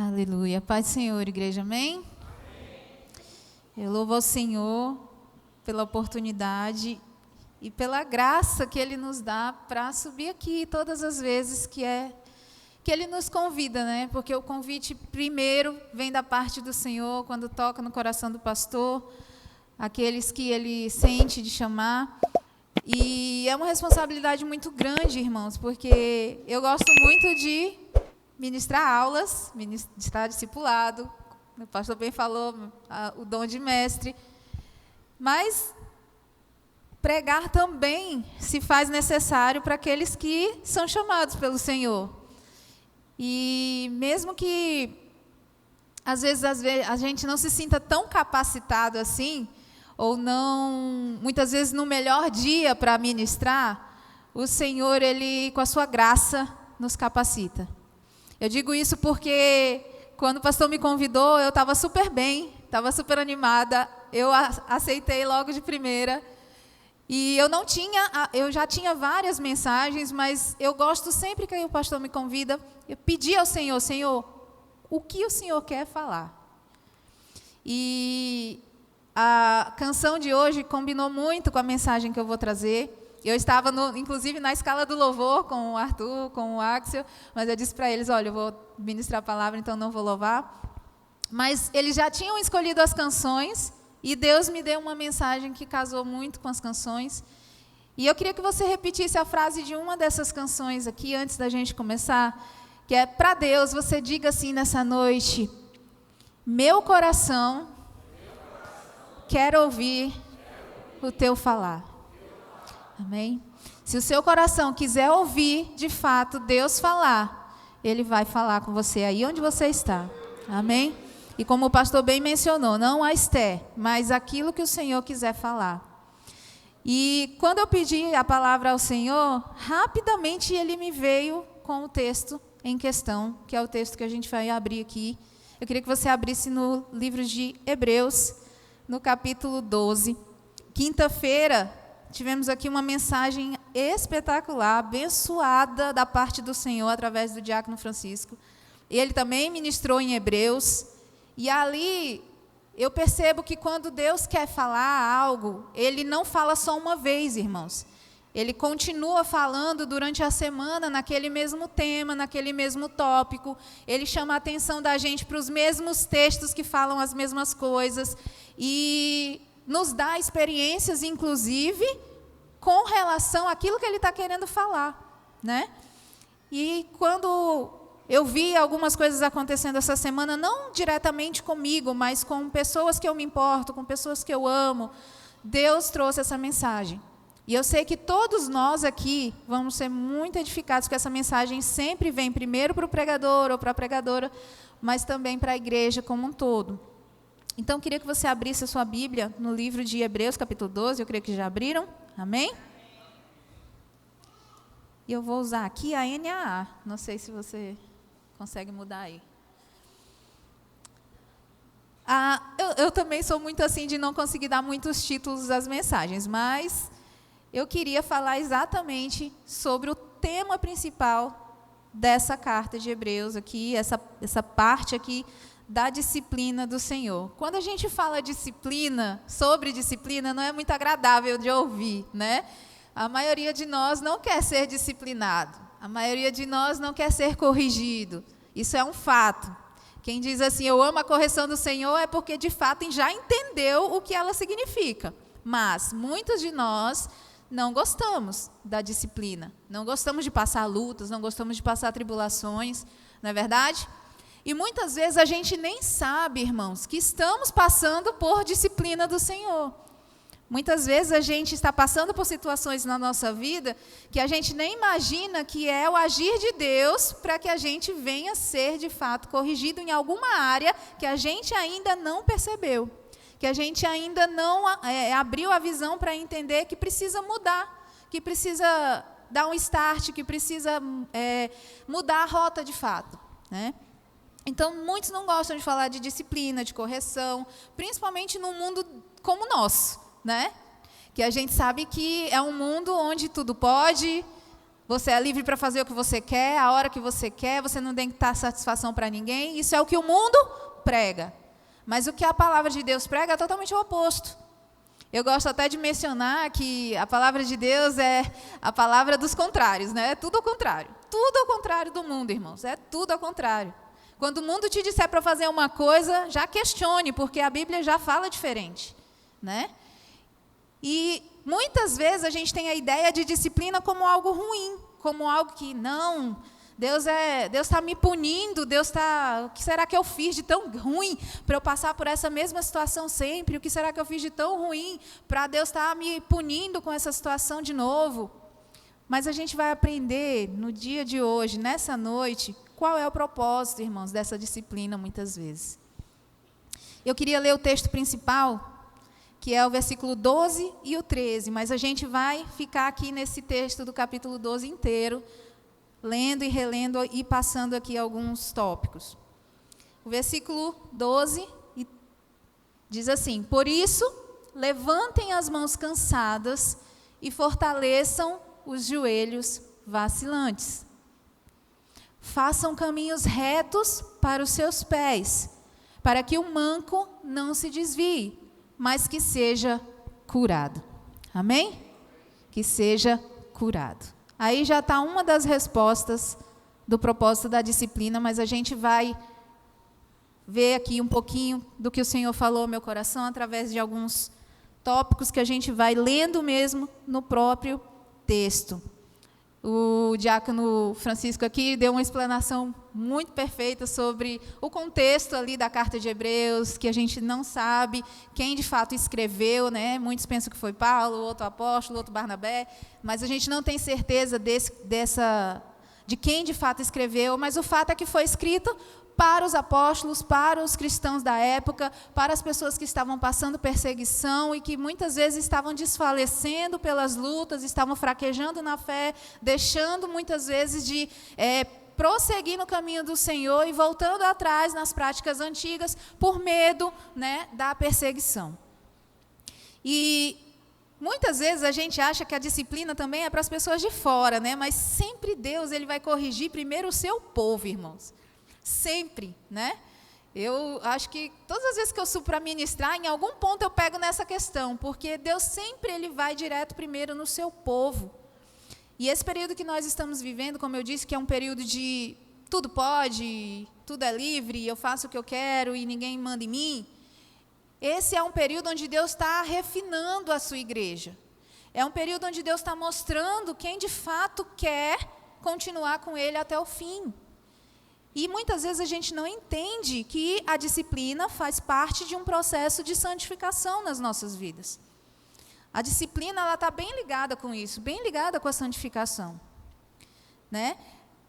Aleluia. Paz do Senhor, igreja, amém? Eu louvo ao Senhor pela oportunidade e pela graça que Ele nos dá para subir aqui todas as vezes que Ele nos convida, né? Porque o convite primeiro vem da parte do Senhor, quando toca no coração do pastor, aqueles que Ele sente de chamar. E é uma responsabilidade muito grande, irmãos, porque eu gosto muito de ministrar aulas, ministrar discipulado. O pastor bem falou, o dom de mestre. Mas pregar também se faz necessário para aqueles que são chamados pelo Senhor. E mesmo que, às vezes, a gente não se sinta tão capacitado assim, ou não, muitas vezes, no melhor dia para ministrar, o Senhor, Ele, com a sua graça, nos capacita. Eu digo isso porque, quando o pastor me convidou, eu estava super bem, estava super animada, eu aceitei logo de primeira. E eu já tinha várias mensagens, mas eu gosto sempre que o pastor me convida, eu pedi ao Senhor, Senhor, o que o Senhor quer falar? E a canção de hoje combinou muito com a mensagem que eu vou trazer. Eu estava, inclusive, na escala do louvor com o Arthur, com o Axel, mas eu disse para eles, olha, eu vou ministrar a palavra, então não vou louvar. Mas eles já tinham escolhido as canções e Deus me deu uma mensagem que casou muito com as canções. E eu queria que você repetisse a frase de uma dessas canções aqui, antes da gente começar, que é, para Deus, você diga assim nessa noite, meu coração quer ouvir o teu falar. Amém? Se o seu coração quiser ouvir, de fato, Deus falar, Ele vai falar com você aí onde você está. Amém? E como o pastor bem mencionou, não a Esther, mas aquilo que o Senhor quiser falar. E quando eu pedi a palavra ao Senhor, rapidamente Ele me veio com o texto em questão, que é o texto que a gente vai abrir aqui. Eu queria que você abrisse no livro de Hebreus, no capítulo 12. Quinta-feira, tivemos aqui uma mensagem espetacular, abençoada da parte do Senhor, através do diácono Francisco. Ele também ministrou em Hebreus. E ali, eu percebo que quando Deus quer falar algo, Ele não fala só uma vez, irmãos. Ele continua falando durante a semana, naquele mesmo tema, naquele mesmo tópico. Ele chama a atenção da gente para os mesmos textos que falam as mesmas coisas. E nos dá experiências, inclusive, com relação àquilo que Ele está querendo falar, né? E quando eu vi algumas coisas acontecendo essa semana, não diretamente comigo, mas com pessoas que eu me importo, com pessoas que eu amo, Deus trouxe essa mensagem. E eu sei que todos nós aqui vamos ser muito edificados, porque essa mensagem sempre vem primeiro para o pregador ou para a pregadora, mas também para a igreja como um todo. Então, eu queria que você abrisse a sua Bíblia no livro de Hebreus, capítulo 12, eu creio que já abriram. Amém? E eu vou usar aqui a NAA, não sei se você consegue mudar aí. Eu também sou muito assim de não conseguir dar muitos títulos às mensagens, mas eu queria falar exatamente sobre o tema principal dessa carta de Hebreus aqui, essa parte aqui da disciplina do Senhor. Quando a gente fala disciplina, sobre disciplina, não é muito agradável de ouvir, né? A maioria de nós não quer ser disciplinado. A maioria de nós não quer ser corrigido. Isso é um fato. Quem diz assim, eu amo a correção do Senhor, é porque, de fato, já entendeu o que ela significa. Mas muitos de nós não gostamos da disciplina. Não gostamos de passar lutas, não gostamos de passar tribulações. Não é verdade? E muitas vezes a gente nem sabe, irmãos, que estamos passando por disciplina do Senhor. Muitas vezes a gente está passando por situações na nossa vida que a gente nem imagina que é o agir de Deus para que a gente venha ser, de fato, corrigido em alguma área que a gente ainda não percebeu, que a gente ainda não abriu a visão para entender que precisa mudar, que precisa dar um start, que precisa mudar a rota de fato, né? Então, muitos não gostam de falar de disciplina, de correção, principalmente num mundo como o nosso, né? Que a gente sabe que é um mundo onde tudo pode, Você é livre para fazer o que você quer, a hora que você quer, você não tem que dar satisfação para ninguém. Isso é o que o mundo prega. Mas o que a palavra de Deus prega é totalmente o oposto. Eu gosto até de mencionar que a palavra de Deus é a palavra dos contrários, né? É tudo ao contrário. Tudo ao contrário do mundo, irmãos. É tudo ao contrário. Quando o mundo te disser para fazer uma coisa, já questione, porque a Bíblia já fala diferente, né? E muitas vezes a gente tem a ideia de disciplina como algo ruim, como algo que, não, Deus está me punindo, o que será que eu fiz de tão ruim para eu passar por essa mesma situação sempre? O que será que eu fiz de tão ruim para Deus estar me punindo com essa situação de novo? Mas a gente vai aprender no dia de hoje, nessa noite, qual é o propósito, irmãos, dessa disciplina muitas vezes. Eu queria ler o texto principal, que é o versículo 12 e o 13, mas a gente vai ficar aqui nesse texto do capítulo 12 inteiro, lendo e relendo e passando aqui alguns tópicos. O versículo 12 diz assim: por isso, levantem as mãos cansadas e fortaleçam os joelhos vacilantes. Façam caminhos retos para os seus pés, para que o manco não se desvie, mas que seja curado. Amém? Que seja curado. Aí já está uma das respostas do propósito da disciplina, mas a gente vai ver aqui um pouquinho do que o Senhor falou ao meu coração, através de alguns tópicos que a gente vai lendo mesmo no próprio texto. O diácono Francisco aqui deu uma explanação muito perfeita sobre o contexto ali da carta de Hebreus, que a gente não sabe quem de fato escreveu, né? Muitos pensam que foi Paulo, outro apóstolo, outro Barnabé, mas a gente não tem certeza de quem de fato escreveu, mas o fato é que foi escrito para os apóstolos, para os cristãos da época, para as pessoas que estavam passando perseguição e que muitas vezes estavam desfalecendo pelas lutas, estavam fraquejando na fé, deixando muitas vezes de prosseguir no caminho do Senhor e voltando atrás nas práticas antigas por medo, né, da perseguição. E muitas vezes a gente acha que a disciplina também é para as pessoas de fora, né? Mas sempre Deus ele vai corrigir primeiro o seu povo, irmãos. Sempre, né? Eu acho que todas as vezes que eu subo para ministrar, em algum ponto eu pego nessa questão, porque Deus sempre ele vai direto primeiro no seu povo. E esse período que nós estamos vivendo, como eu disse, que é um período de tudo pode, tudo é livre, eu faço o que eu quero e ninguém manda em mim. Esse é um período onde Deus está refinando a sua igreja. É um período onde Deus está mostrando quem de fato quer continuar com Ele até o fim. E muitas vezes a gente não entende que a disciplina faz parte de um processo de santificação nas nossas vidas. A disciplina ela está bem ligada com isso, bem ligada com a santificação, né?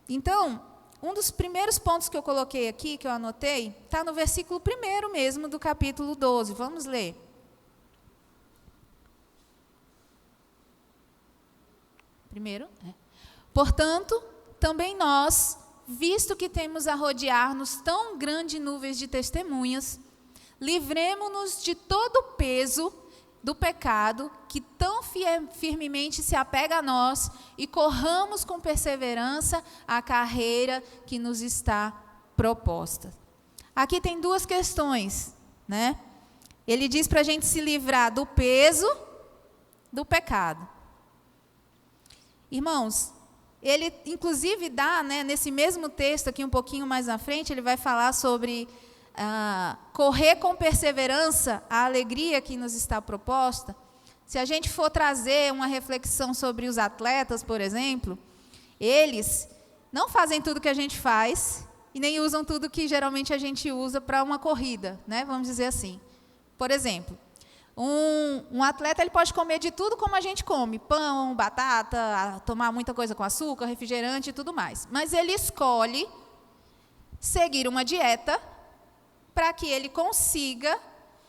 Então, um dos primeiros pontos que eu coloquei aqui, que eu anotei, está no versículo 1 mesmo do capítulo 12. Vamos ler. Primeiro, portanto, também nós, visto que temos a rodear-nos tão grande nuvens de testemunhas, livremo-nos de todo o peso do pecado que tão firmemente se apega a nós e corramos com perseverança a carreira que nos está proposta. Aqui tem duas questões, né? Ele diz para a gente se livrar do peso do pecado. Irmãos, ele inclusive dá, né, nesse mesmo texto aqui um pouquinho mais na frente, ele vai falar sobre correr com perseverança a alegria que nos está proposta. Se a gente for trazer uma reflexão sobre os atletas, por exemplo, eles não fazem tudo que a gente faz e nem usam tudo que geralmente a gente usa para uma corrida, né? Vamos dizer assim. Por exemplo, um atleta ele pode comer de tudo como a gente come, pão, batata, tomar muita coisa com açúcar, refrigerante e tudo mais. Mas ele escolhe seguir uma dieta para que ele consiga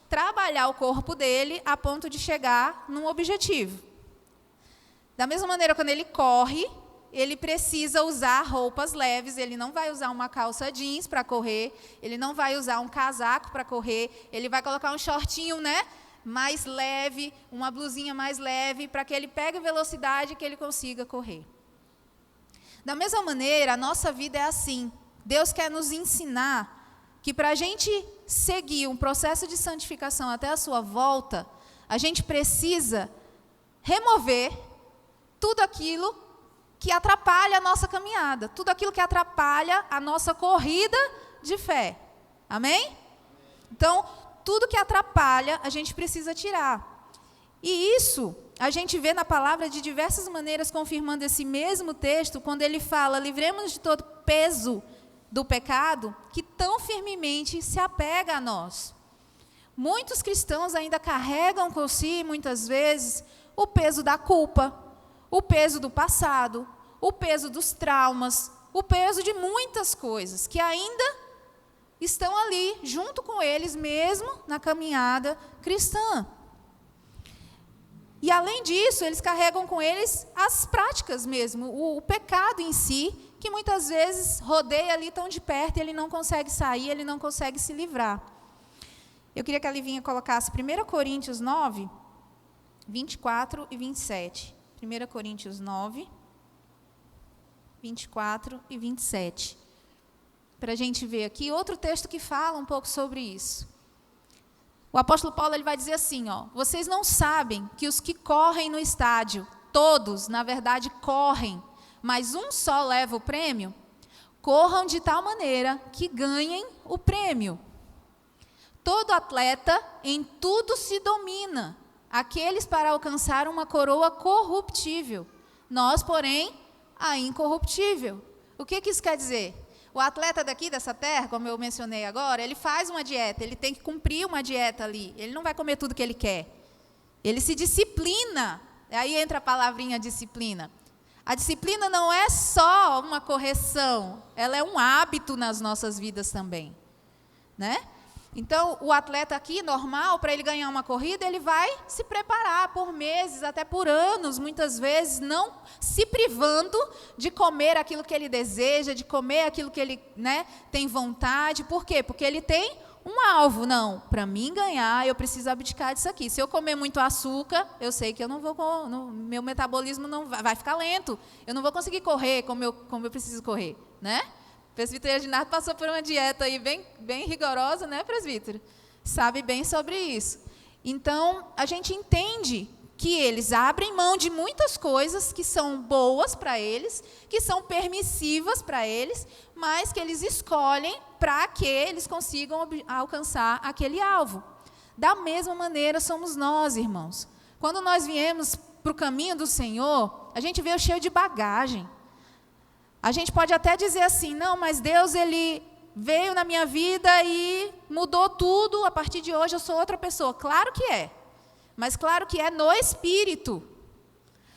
trabalhar o corpo dele a ponto de chegar num objetivo. Da mesma maneira, quando ele corre, ele precisa usar roupas leves, ele não vai usar uma calça jeans para correr, ele não vai usar um casaco para correr, ele vai colocar um shortinho, né, mais leve, uma blusinha mais leve, para que ele pegue velocidade e que ele consiga correr. Da mesma maneira, a nossa vida é assim. Deus quer nos ensinar que para a gente seguir um processo de santificação até a sua volta, a gente precisa remover tudo aquilo que atrapalha a nossa caminhada, tudo aquilo que atrapalha a nossa corrida de fé. Amém? Então, tudo que atrapalha, a gente precisa tirar. E isso a gente vê na palavra de diversas maneiras, confirmando esse mesmo texto, quando ele fala: livremos de todo peso do pecado que tão firmemente se apega a nós. Muitos cristãos ainda carregam com si, muitas vezes, o peso da culpa, o peso do passado, o peso dos traumas, o peso de muitas coisas que ainda estão ali, junto com eles mesmo, na caminhada cristã. E além disso, eles carregam com eles as práticas mesmo, o pecado em si, que muitas vezes rodeia ali tão de perto e ele não consegue sair, ele não consegue se livrar. Eu queria que a Livinha colocasse 1 Coríntios 9, 24 e 27. 1 Coríntios 9, 24 e 27. Para a gente ver aqui outro texto que fala um pouco sobre isso. O apóstolo Paulo ele vai dizer assim, vocês não sabem que os que correm no estádio, todos, na verdade, correm, mas um só leva o prêmio? Corram de tal maneira que ganhem o prêmio. Todo atleta em tudo se domina, aqueles para alcançar uma coroa corruptível, nós, porém, a incorruptível. O que isso quer dizer? O atleta daqui dessa terra, como eu mencionei agora, ele faz uma dieta, ele tem que cumprir uma dieta ali. Ele não vai comer tudo que ele quer. Ele se disciplina. Aí entra a palavrinha disciplina. A disciplina não é só uma correção, ela é um hábito nas nossas vidas também, né? Então, o atleta aqui, normal, para ele ganhar uma corrida, ele vai se preparar por meses, até por anos, muitas vezes, não se privando de comer aquilo que ele deseja, de comer aquilo que ele, tem vontade. Por quê? Porque ele tem um alvo. Não, para mim ganhar, eu preciso abdicar disso aqui. Se eu comer muito açúcar, eu sei que eu não vou, meu metabolismo não vai ficar lento. Eu não vou conseguir correr como eu preciso correr, né? O presbítero Ednardo passou por uma dieta aí bem rigorosa, né, presbítero? Sabe bem sobre isso. Então, a gente entende que eles abrem mão de muitas coisas que são boas para eles, que são permissivas para eles, mas que eles escolhem para que eles consigam alcançar aquele alvo. Da mesma maneira somos nós, irmãos. Quando nós viemos para o caminho do Senhor, a gente veio cheio de bagagem. A gente pode até dizer assim, não, mas Deus, Ele veio na minha vida e mudou tudo, a partir de hoje eu sou outra pessoa. Claro que é, mas claro que é no Espírito.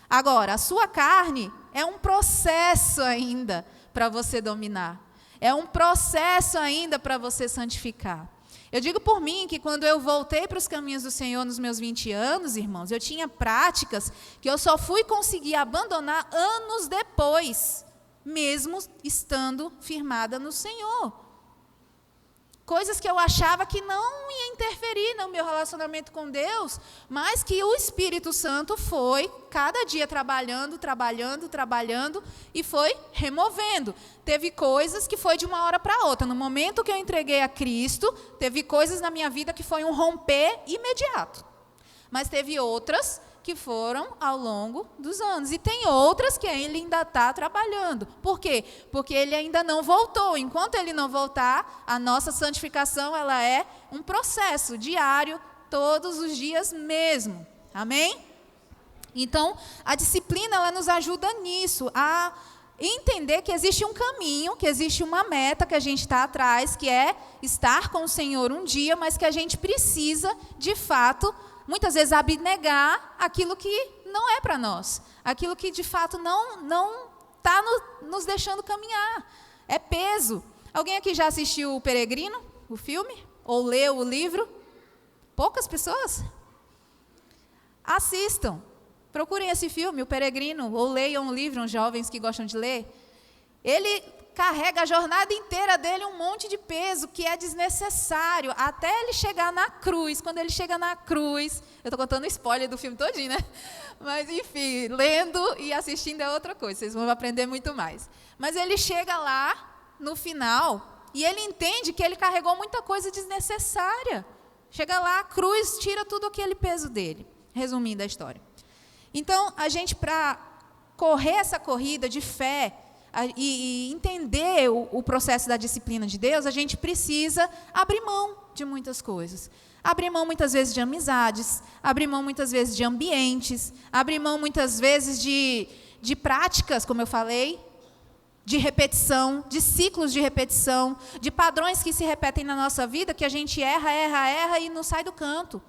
Agora, a sua carne é um processo ainda para você dominar. É um processo ainda para você santificar. Eu digo por mim que quando eu voltei para os caminhos do Senhor nos meus 20 anos, irmãos, eu tinha práticas que eu só fui conseguir abandonar anos depois, mesmo estando firmada no Senhor. Coisas que eu achava que não ia interferir no meu relacionamento com Deus, mas que o Espírito Santo foi cada dia trabalhando e foi removendo. Teve coisas que foi de uma hora para outra. No momento que eu entreguei a Cristo, teve coisas na minha vida que foi um romper imediato. Mas teve outras que foram ao longo dos anos. E tem outras que ele ainda está trabalhando. Por quê? Porque ele ainda não voltou. Enquanto ele não voltar, a nossa santificação ela é um processo diário, todos os dias mesmo. Amém? Então, a disciplina ela nos ajuda nisso, a entender que existe um caminho, que existe uma meta que a gente está atrás, que é estar com o Senhor um dia, mas que a gente precisa, de fato, muitas vezes abnegar aquilo que não é para nós, aquilo que de fato não está nos deixando caminhar, é peso. Alguém aqui já assistiu O Peregrino, o filme? Ou leu o livro? Poucas pessoas? Assistam, procurem esse filme, O Peregrino, ou leiam um livro, uns jovens que gostam de ler. Ele carrega a jornada inteira dele um monte de peso que é desnecessário, até ele chegar na cruz. Quando ele chega na cruz, eu estou contando spoiler do filme todinho, né? Mas, enfim, lendo e assistindo é outra coisa, vocês vão aprender muito mais. Mas ele chega lá, no final, e ele entende que ele carregou muita coisa desnecessária. Chega lá, a cruz tira tudo aquele peso dele, resumindo a história. Então, a gente, para correr essa corrida de fé e entender o processo da disciplina de Deus, a gente precisa abrir mão de muitas coisas. Abrir mão, muitas vezes, de amizades, abrir mão, muitas vezes, de ambientes, abrir mão, muitas vezes, de práticas, como eu falei, de repetição, de ciclos de repetição, de padrões que se repetem na nossa vida, que a gente erra e não sai do canto.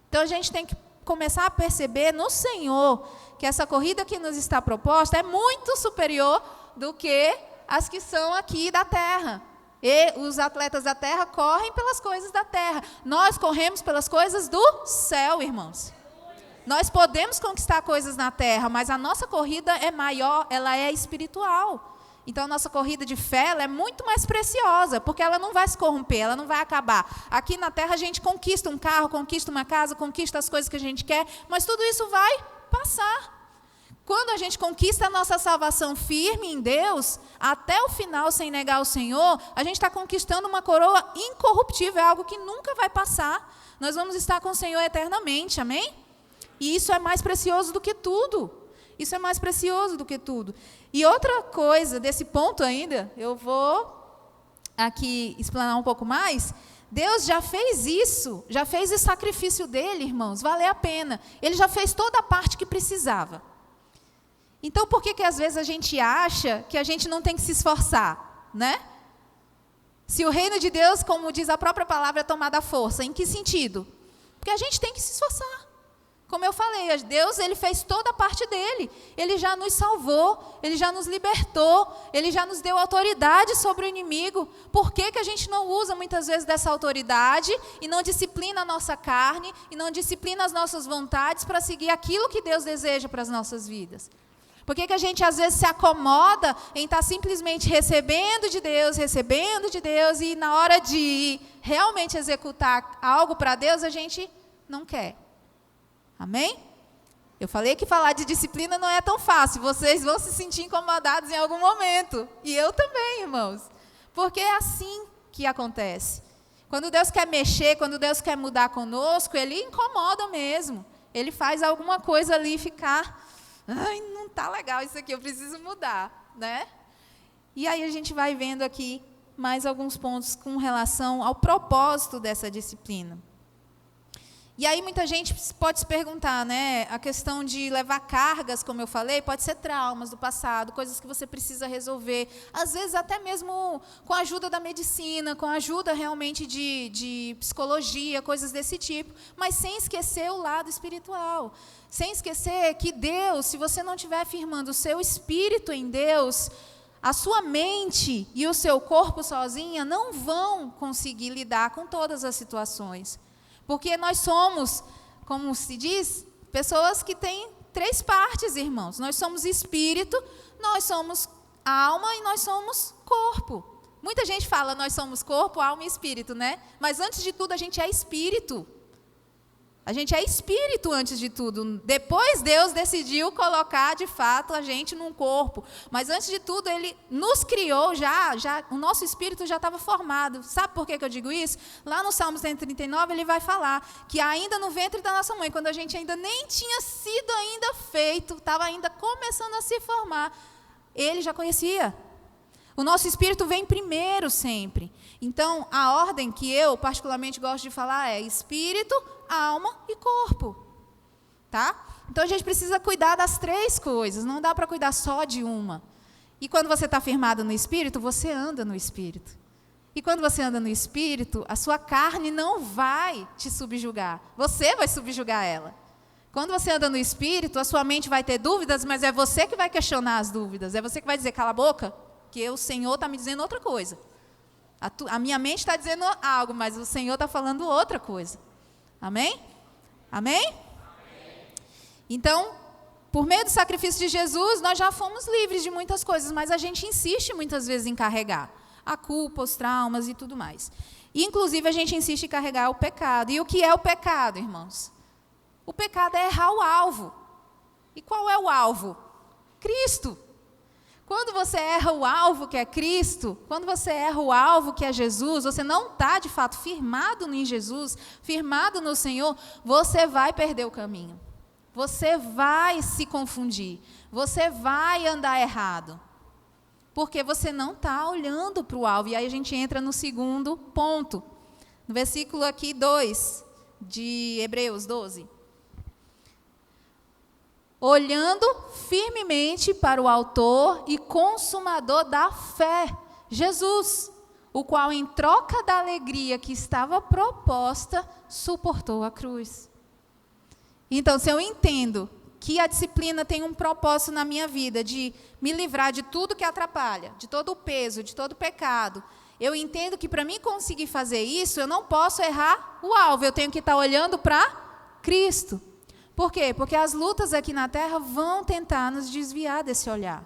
Então, a gente tem que começar a perceber no Senhor que essa corrida que nos está proposta é muito superior do que as que são aqui da terra. E os atletas da terra correm pelas coisas da terra. Nós corremos pelas coisas do céu, irmãos. Nós podemos conquistar coisas na terra, mas a nossa corrida é maior, ela é espiritual. Então, a nossa corrida de fé ela é muito mais preciosa, porque ela não vai se corromper, ela não vai acabar. Aqui na terra a gente conquista um carro, conquista uma casa, conquista as coisas que a gente quer, mas tudo isso vai passar. Quando a gente conquista a nossa salvação firme em Deus, até o final, sem negar o Senhor, a gente está conquistando uma coroa incorruptível, é algo que nunca vai passar. Nós vamos estar com o Senhor eternamente, amém? E isso é mais precioso do que tudo. Isso é mais precioso do que tudo. E outra coisa, desse ponto ainda, eu vou aqui explanar um pouco mais. Deus já fez isso, já fez o sacrifício dele, irmãos, valer a pena. Ele já fez toda a parte que precisava. Então, por que às vezes a gente acha que a gente não tem que se esforçar, né? Se o reino de Deus, como diz a própria palavra, é tomado à força, em que sentido? Porque a gente tem que se esforçar. Como eu falei, Deus ele fez toda a parte dele. Ele já nos salvou, ele já nos libertou, ele já nos deu autoridade sobre o inimigo. Por que a gente não usa muitas vezes dessa autoridade e não disciplina a nossa carne e não disciplina as nossas vontades para seguir aquilo que Deus deseja para as nossas vidas? Por que a gente às vezes se acomoda em estar simplesmente recebendo de Deus e na hora de realmente executar algo para Deus a gente não quer? Amém? Eu falei que falar de disciplina não é tão fácil. Vocês vão se sentir incomodados em algum momento. E eu também, irmãos. Porque é assim que acontece. Quando Deus quer mexer, quando Deus quer mudar conosco, Ele incomoda mesmo. Ele faz alguma coisa ali ficar... Ai, não está legal isso aqui, eu preciso mudar, né? E aí a gente vai vendo aqui mais alguns pontos com relação ao propósito dessa disciplina. E aí muita gente pode se perguntar, né? A questão de levar cargas, como eu falei, pode ser traumas do passado, coisas que você precisa resolver. Às vezes até mesmo com a ajuda da medicina, com a ajuda realmente de psicologia, coisas desse tipo. Mas sem esquecer o lado espiritual. Sem esquecer que Deus, se você não estiver firmando o seu espírito em Deus, a sua mente e o seu corpo sozinha não vão conseguir lidar com todas as situações. Porque nós somos, como se diz, pessoas que têm 3 partes, irmãos. Nós somos espírito, nós somos alma e nós somos corpo. Muita gente fala nós somos corpo, alma e espírito, né? Mas antes de tudo a gente é espírito. A gente é espírito antes de tudo. Depois Deus decidiu colocar, de fato, a gente num corpo. Mas antes de tudo, Ele nos criou já o nosso espírito já estava formado. Sabe por que eu digo isso? Lá no Salmo 139, Ele vai falar que ainda no ventre da nossa mãe, quando a gente ainda nem tinha sido ainda feito, estava ainda começando a se formar, Ele já conhecia. O nosso espírito vem primeiro sempre. Então, a ordem que eu particularmente gosto de falar é espírito, alma e corpo. Tá? Então, a gente precisa cuidar das 3 coisas. Não dá para cuidar só de uma. E quando você está firmado no espírito, você anda no espírito. E quando você anda no espírito, a sua carne não vai te subjugar. Você vai subjugar ela. Quando você anda no espírito, a sua mente vai ter dúvidas, mas é você que vai questionar as dúvidas. É você que vai dizer, cala a boca, que o Senhor está me dizendo outra coisa. A minha mente está dizendo algo, mas o Senhor está falando outra coisa. Amém? Amém? Então, por meio do sacrifício de Jesus, nós já fomos livres de muitas coisas, mas a gente insiste muitas vezes em carregar a culpa, os traumas e tudo mais. E, inclusive, a gente insiste em carregar o pecado. E o que é o pecado, irmãos? O pecado é errar o alvo. E qual é o alvo? Cristo. Quando você erra o alvo, que é Cristo, quando você erra o alvo, que é Jesus, você não está, de fato, firmado em Jesus, firmado no Senhor, você vai perder o caminho. Você vai se confundir. Você vai andar errado. Porque você não está olhando para o alvo. E aí a gente entra no segundo ponto. No versículo aqui 2, de Hebreus 12. Olhando firmemente para o autor e consumador da fé, Jesus, o qual, em troca da alegria que estava proposta, suportou a cruz. Então, se eu entendo que a disciplina tem um propósito na minha vida, de me livrar de tudo que atrapalha, de todo o peso, de todo o pecado, eu entendo que para mim conseguir fazer isso, eu não posso errar o alvo, eu tenho que estar olhando para Cristo. Por quê? Porque as lutas aqui na terra vão tentar nos desviar desse olhar.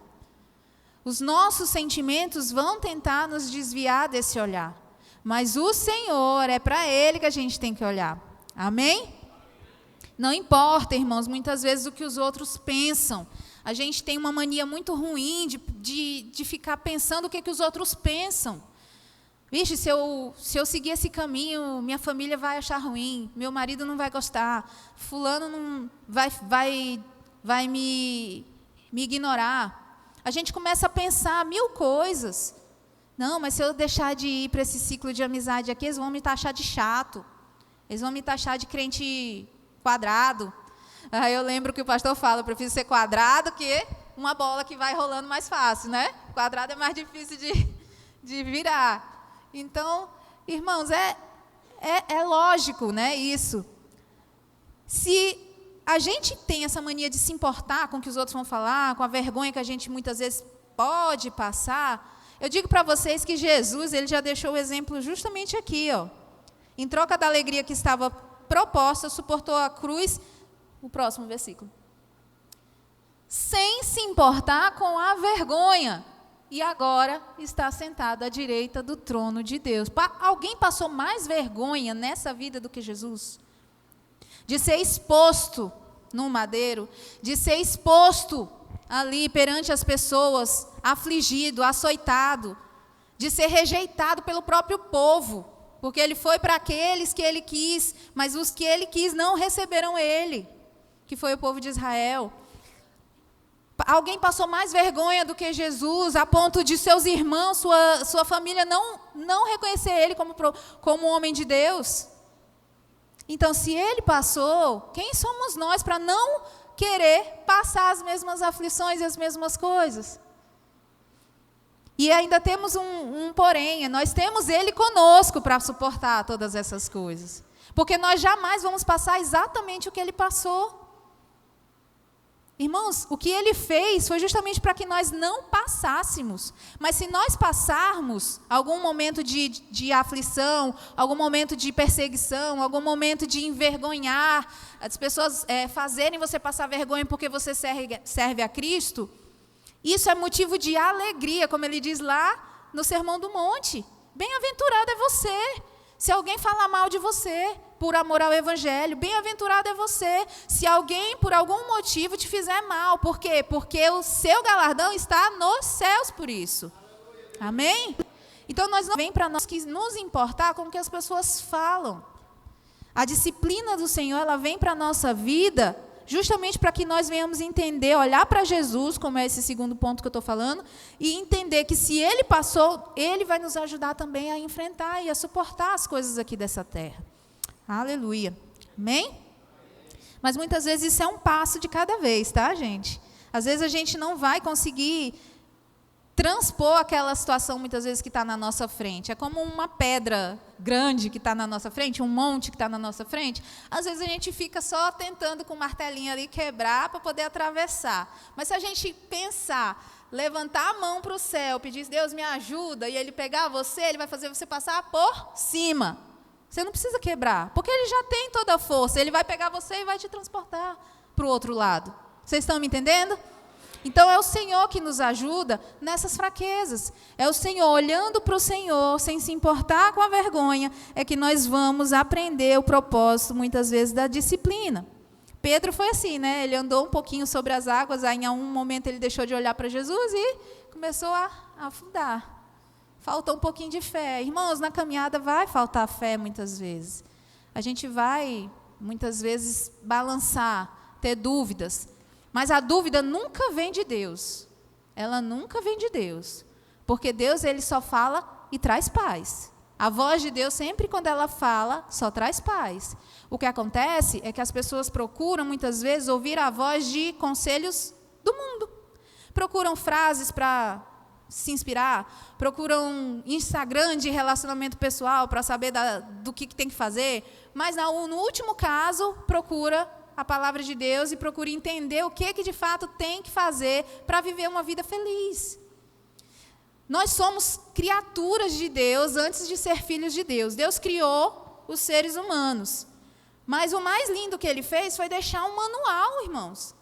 Os nossos sentimentos vão tentar nos desviar desse olhar. Mas o Senhor, é para Ele que a gente tem que olhar. Amém? Não importa, irmãos, muitas vezes o que os outros pensam. A gente tem uma mania muito ruim de ficar pensando o que os outros pensam. Vixe, se eu seguir esse caminho, minha família vai achar ruim, meu marido não vai gostar, fulano não vai me ignorar. A gente começa a pensar 1000 coisas. Não, mas se eu deixar de ir para esse ciclo de amizade aqui, eles vão me taxar de chato. Eles vão me taxar de crente quadrado. Aí eu lembro que o pastor fala, eu prefiro ser quadrado que uma bola que vai rolando mais fácil, né? Quadrado é mais difícil de virar. Então, irmãos, é lógico, né, isso. Se a gente tem essa mania de se importar com o que os outros vão falar, com a vergonha que a gente muitas vezes pode passar, eu digo para vocês que Jesus, ele já deixou o exemplo justamente aqui, ó. Em troca da alegria que estava proposta, suportou a cruz, o próximo versículo. Sem se importar com a vergonha. E agora está sentado à direita do trono de Deus. Alguém passou mais vergonha nessa vida do que Jesus? De ser exposto no madeiro, de ser exposto ali perante as pessoas, afligido, açoitado, de ser rejeitado pelo próprio povo, porque ele foi para aqueles que ele quis, mas os que ele quis não receberam ele, que foi o povo de Israel. Alguém passou mais vergonha do que Jesus, a ponto de seus irmãos, sua família não reconhecer ele como homem de Deus? Então, se ele passou, quem somos nós para não querer passar as mesmas aflições e as mesmas coisas? E ainda temos um porém, nós temos ele conosco para suportar todas essas coisas. Porque nós jamais vamos passar exatamente o que ele passou. Irmãos, o que ele fez foi justamente para que nós não passássemos. Mas se nós passarmos algum momento de aflição, algum momento de perseguição, algum momento de envergonhar, as pessoas fazerem você passar vergonha porque você serve a Cristo, isso é motivo de alegria, como ele diz lá no Sermão do Monte. Bem-aventurado é você. Se alguém falar mal de você, por amor ao Evangelho, bem-aventurado é você. Se alguém, por algum motivo, te fizer mal. Por quê? Porque o seu galardão está nos céus por isso. Amém? Então, nós não vem para nós que nos importar com o que as pessoas falam. A disciplina do Senhor, ela vem para a nossa vida justamente para que nós venhamos entender, olhar para Jesus, como é esse segundo ponto que eu estou falando, e entender que se Ele passou, Ele vai nos ajudar também a enfrentar e a suportar as coisas aqui dessa terra. Aleluia. Amém? Mas muitas vezes isso é um passo de cada vez, tá, gente? Às vezes a gente não vai conseguir transpor aquela situação, muitas vezes, que está na nossa frente. É como uma pedra grande que está na nossa frente, um monte que está na nossa frente. Às vezes a gente fica só tentando com o martelinho ali quebrar para poder atravessar. Mas se a gente pensar, levantar a mão para o céu, pedir, Deus me ajuda, e Ele pegar você, Ele vai fazer você passar por cima. Você não precisa quebrar, porque Ele já tem toda a força. Ele vai pegar você e vai te transportar para o outro lado. Vocês estão me entendendo? Então é o Senhor que nos ajuda nessas fraquezas. É o Senhor, olhando para o Senhor, sem se importar com a vergonha, é que nós vamos aprender o propósito, muitas vezes, da disciplina. Pedro foi assim, né? Ele andou um pouquinho sobre as águas, aí em algum momento ele deixou de olhar para Jesus e começou a afundar. Faltou um pouquinho de fé. Irmãos, na caminhada vai faltar fé muitas vezes. A gente vai, muitas vezes, balançar, ter dúvidas. Mas a dúvida nunca vem de Deus. Ela nunca vem de Deus. Porque Deus, ele só fala e traz paz. A voz de Deus, sempre quando ela fala, só traz paz. O que acontece é que as pessoas procuram, muitas vezes, ouvir a voz de conselhos do mundo. Procuram frases para se inspirar, procuram Instagram de relacionamento pessoal para saber do que tem que fazer, mas no último caso, procura a palavra de Deus e procura entender o que de fato tem que fazer para viver uma vida feliz. Nós somos criaturas de Deus antes de ser filhos de Deus. Deus criou os seres humanos, mas o mais lindo que Ele fez foi deixar um manual, irmãos.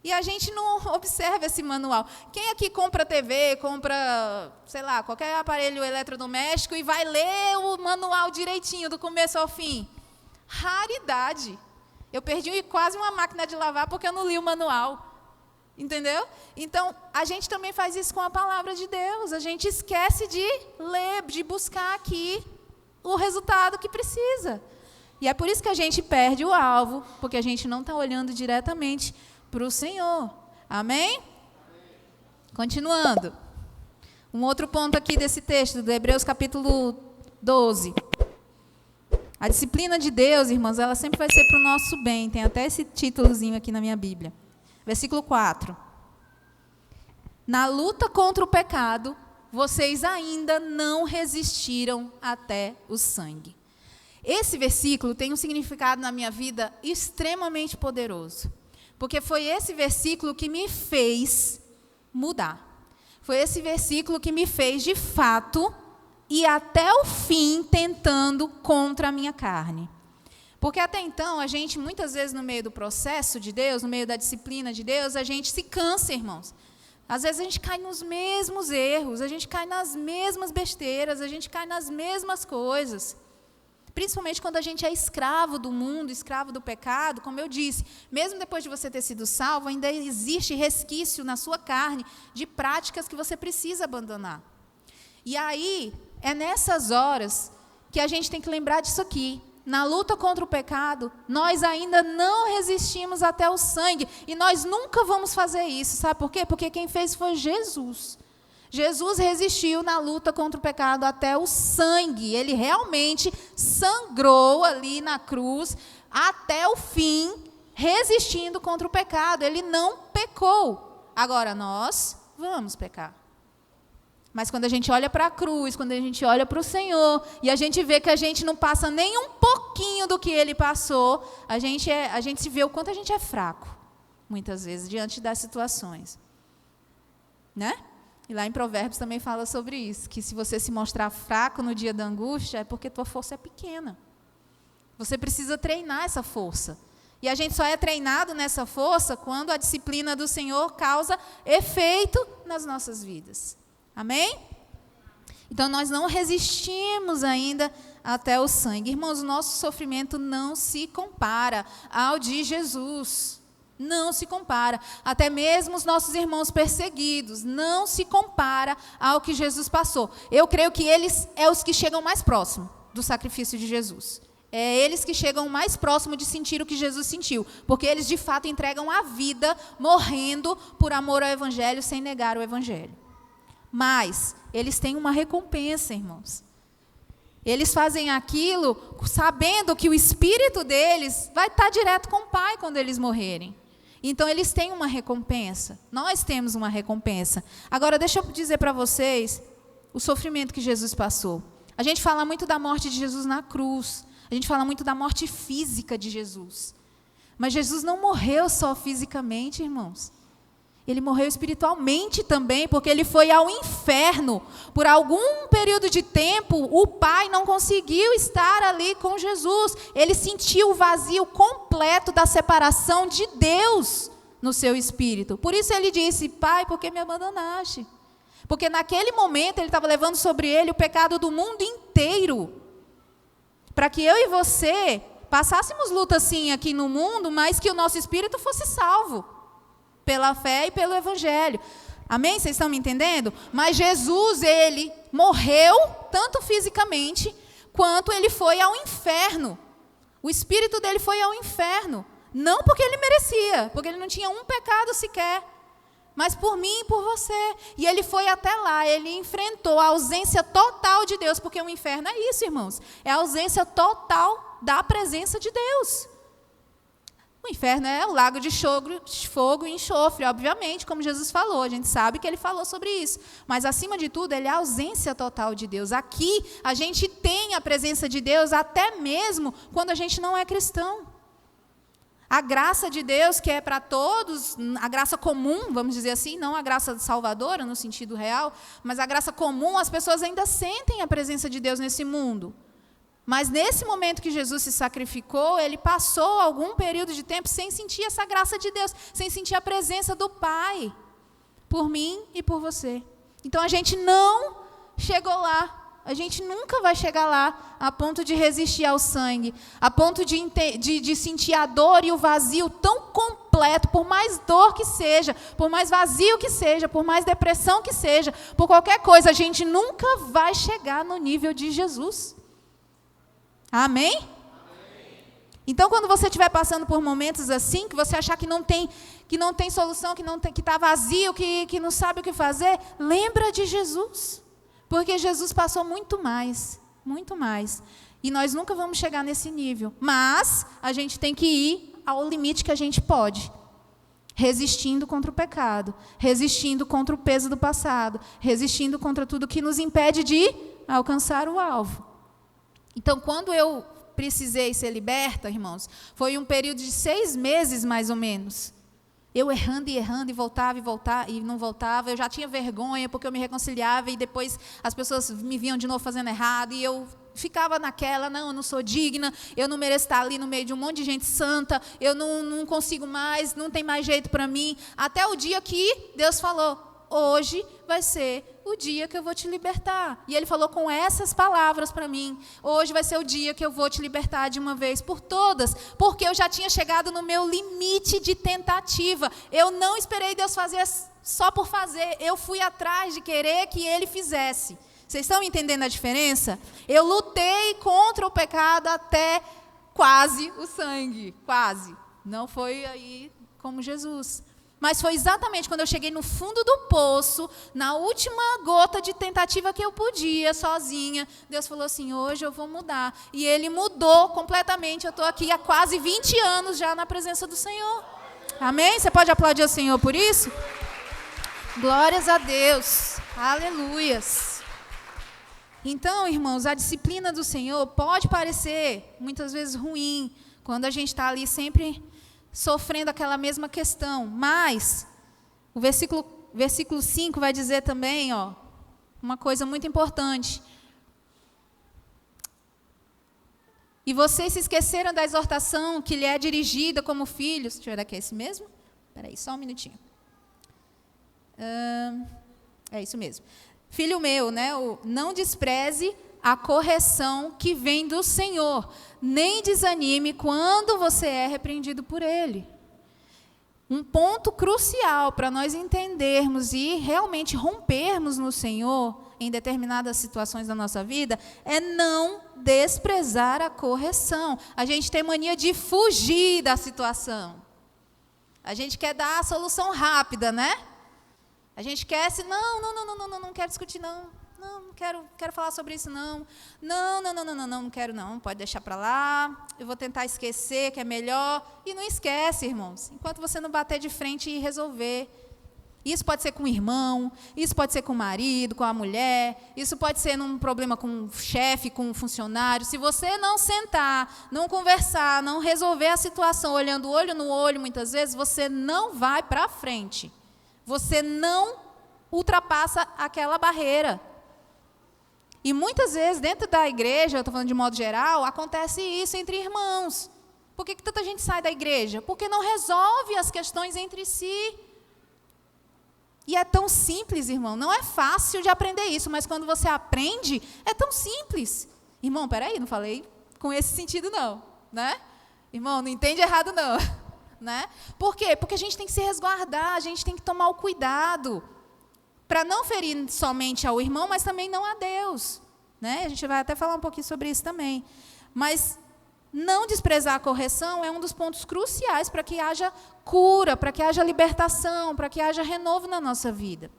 E a gente não observa esse manual. Quem aqui compra TV, compra, sei lá, qualquer aparelho eletrodoméstico e vai ler o manual direitinho, do começo ao fim? Raridade. Eu perdi quase uma máquina de lavar porque eu não li o manual. Entendeu? Então, a gente também faz isso com a palavra de Deus. A gente esquece de ler, de buscar aqui o resultado que precisa. E é por isso que a gente perde o alvo, porque a gente não está olhando diretamente para o Senhor. Amém? Continuando. Um outro ponto aqui desse texto, do Hebreus capítulo 12. A disciplina de Deus, irmãos, ela sempre vai ser para o nosso bem. Tem até esse títulozinho aqui na minha Bíblia. Versículo 4. Na luta contra o pecado, vocês ainda não resistiram até o sangue. Esse versículo tem um significado na minha vida extremamente poderoso. Porque foi esse versículo que me fez mudar. Foi esse versículo que me fez, de fato, ir até o fim tentando contra a minha carne. Porque até então, a gente, muitas vezes, no meio do processo de Deus, no meio da disciplina de Deus, a gente se cansa, irmãos. Às vezes a gente cai nos mesmos erros, a gente cai nas mesmas besteiras, a gente cai nas mesmas coisas. Principalmente quando a gente é escravo do mundo, escravo do pecado, como eu disse, mesmo depois de você ter sido salvo, ainda existe resquício na sua carne de práticas que você precisa abandonar. E aí, é nessas horas que a gente tem que lembrar disso aqui. Na luta contra o pecado, nós ainda não resistimos até o sangue. E nós nunca vamos fazer isso. Sabe por quê? Porque quem fez foi Jesus. Jesus resistiu na luta contra o pecado até o sangue. Ele realmente sangrou ali na cruz até o fim, resistindo contra o pecado. Ele não pecou. Agora, nós vamos pecar. Mas quando a gente olha para a cruz, quando a gente olha para o Senhor, e a gente vê que a gente não passa nem um pouquinho do que Ele passou, a gente se vê o quanto a gente é fraco, muitas vezes, diante das situações. Né? E lá em Provérbios também fala sobre isso, que se você se mostrar fraco no dia da angústia, é porque tua força é pequena. Você precisa treinar essa força. E a gente só é treinado nessa força quando a disciplina do Senhor causa efeito nas nossas vidas. Amém? Então, nós não resistimos ainda até o sangue. Irmãos, o nosso sofrimento não se compara ao de Jesus. Não se compara. Até mesmo os nossos irmãos perseguidos, não se compara ao que Jesus passou. Eu creio que eles são os que chegam mais próximo do sacrifício de Jesus. É eles que chegam mais próximo de sentir o que Jesus sentiu. Porque eles, de fato, entregam a vida morrendo por amor ao Evangelho, sem negar o Evangelho. Mas eles têm uma recompensa, irmãos. Eles fazem aquilo sabendo que o espírito deles vai estar direto com o Pai quando eles morrerem. Então, eles têm uma recompensa. Nós temos uma recompensa. Agora, deixa eu dizer para vocês o sofrimento que Jesus passou. A gente fala muito da morte de Jesus na cruz. A gente fala muito da morte física de Jesus. Mas Jesus não morreu só fisicamente, irmãos. Ele morreu espiritualmente também, porque ele foi ao inferno. Por algum período de tempo, o Pai não conseguiu estar ali com Jesus. Ele sentiu o vazio completo da separação de Deus no seu espírito. Por isso ele disse: Pai, por que me abandonaste? Porque naquele momento ele estava levando sobre ele o pecado do mundo inteiro. Para que eu e você passássemos luta sim aqui no mundo, mas que o nosso espírito fosse salvo pela fé e pelo evangelho. Amém? Vocês estão me entendendo? Mas Jesus, ele morreu tanto fisicamente, quanto ele foi ao inferno. O espírito dele foi ao inferno. Não porque ele merecia, porque ele não tinha um pecado sequer, mas por mim e por você. E ele foi até lá, ele enfrentou a ausência total de Deus, porque o inferno é isso, irmãos. É a ausência total da presença de Deus. O inferno é o lago de fogo e enxofre, obviamente, como Jesus falou. A gente sabe que ele falou sobre isso. Mas, acima de tudo, ele é a ausência total de Deus. Aqui, a gente tem a presença de Deus até mesmo quando a gente não é cristão. A graça de Deus, que é para todos, a graça comum, vamos dizer assim, não a graça salvadora no sentido real, mas a graça comum, as pessoas ainda sentem a presença de Deus nesse mundo. Mas nesse momento que Jesus se sacrificou, ele passou algum período de tempo sem sentir essa graça de Deus, sem sentir a presença do Pai, por mim e por você. Então a gente não chegou lá, a gente nunca vai chegar lá a ponto de resistir ao sangue, a ponto de sentir a dor e o vazio tão completo, por mais dor que seja, por mais vazio que seja, por mais depressão que seja, por qualquer coisa, a gente nunca vai chegar no nível de Jesus. Amém? Então, quando você estiver passando por momentos assim, que você achar que não tem solução, que está vazio, que não sabe o que fazer, lembra de Jesus. Porque Jesus passou muito mais, muito mais. E nós nunca vamos chegar nesse nível. Mas a gente tem que ir ao limite que a gente pode. Resistindo contra o pecado, resistindo contra o peso do passado, resistindo contra tudo que nos impede de alcançar o alvo. Então, quando eu precisei ser liberta, irmãos, foi um período de 6 meses, mais ou menos. Eu errando e voltava e não voltava. Eu já tinha vergonha, porque eu me reconciliava e depois as pessoas me viam de novo fazendo errado. E eu ficava naquela, não, eu não sou digna, eu não mereço estar ali no meio de um monte de gente santa, eu não consigo mais, não tem mais jeito para mim. Até o dia que Deus falou: hoje vai ser o dia que eu vou te libertar. E ele falou com essas palavras para mim: hoje vai ser o dia que eu vou te libertar de uma vez por todas, porque eu já tinha chegado no meu limite de tentativa. Eu não esperei Deus fazer só por fazer, eu fui atrás de querer que ele fizesse. Vocês estão entendendo a diferença? Eu lutei contra o pecado até quase o sangue, quase. Não foi aí como Jesus. Mas foi exatamente quando eu cheguei no fundo do poço, na última gota de tentativa que eu podia, sozinha, Deus falou assim: hoje eu vou mudar. E ele mudou completamente. Eu estou aqui há quase 20 anos já na presença do Senhor. Amém? Você pode aplaudir ao Senhor por isso? Glórias a Deus. Aleluias. Então, irmãos, a disciplina do Senhor pode parecer muitas vezes ruim, quando a gente está ali sempre sofrendo aquela mesma questão, mas o versículo 5 vai dizer também, uma coisa muito importante. E vocês se esqueceram da exortação que lhe é dirigida como filhos. Deixa eu ver aqui, é esse mesmo? Espera aí, só um minutinho. É isso mesmo. Filho meu, não despreze a correção que vem do Senhor, nem desanime quando você é repreendido por Ele. Um ponto crucial para nós entendermos e realmente rompermos no Senhor em determinadas situações da nossa vida é não desprezar a correção. A gente tem mania de fugir da situação. A gente quer dar a solução rápida, né? A gente quer não quero discutir, não quero falar sobre isso, não quero, não, pode deixar para lá, eu vou tentar esquecer, que é melhor. E não esquece, irmãos, enquanto você não bater de frente e resolver. Isso pode ser com o irmão, isso pode ser com o marido, com a mulher, isso pode ser num problema com o chefe, com o funcionário. Se você não sentar, não conversar, não resolver a situação olhando olho no olho, muitas vezes, você não vai para frente. Você não ultrapassa aquela barreira. E muitas vezes, dentro da igreja, eu estou falando de modo geral, acontece isso entre irmãos. Por que tanta gente sai da igreja? Porque não resolve as questões entre si. E é tão simples, irmão. Não é fácil de aprender isso, mas quando você aprende, é tão simples. Irmão, peraí, não falei com esse sentido não, né? Irmão, não entende errado não, né? Por quê? Porque a gente tem que se resguardar, a gente tem que tomar o cuidado para não ferir somente ao irmão, mas também não a Deus, né? A gente vai até falar um pouquinho sobre isso também. Mas não desprezar a correção é um dos pontos cruciais para que haja cura, para que haja libertação, para que haja renovo na nossa vida.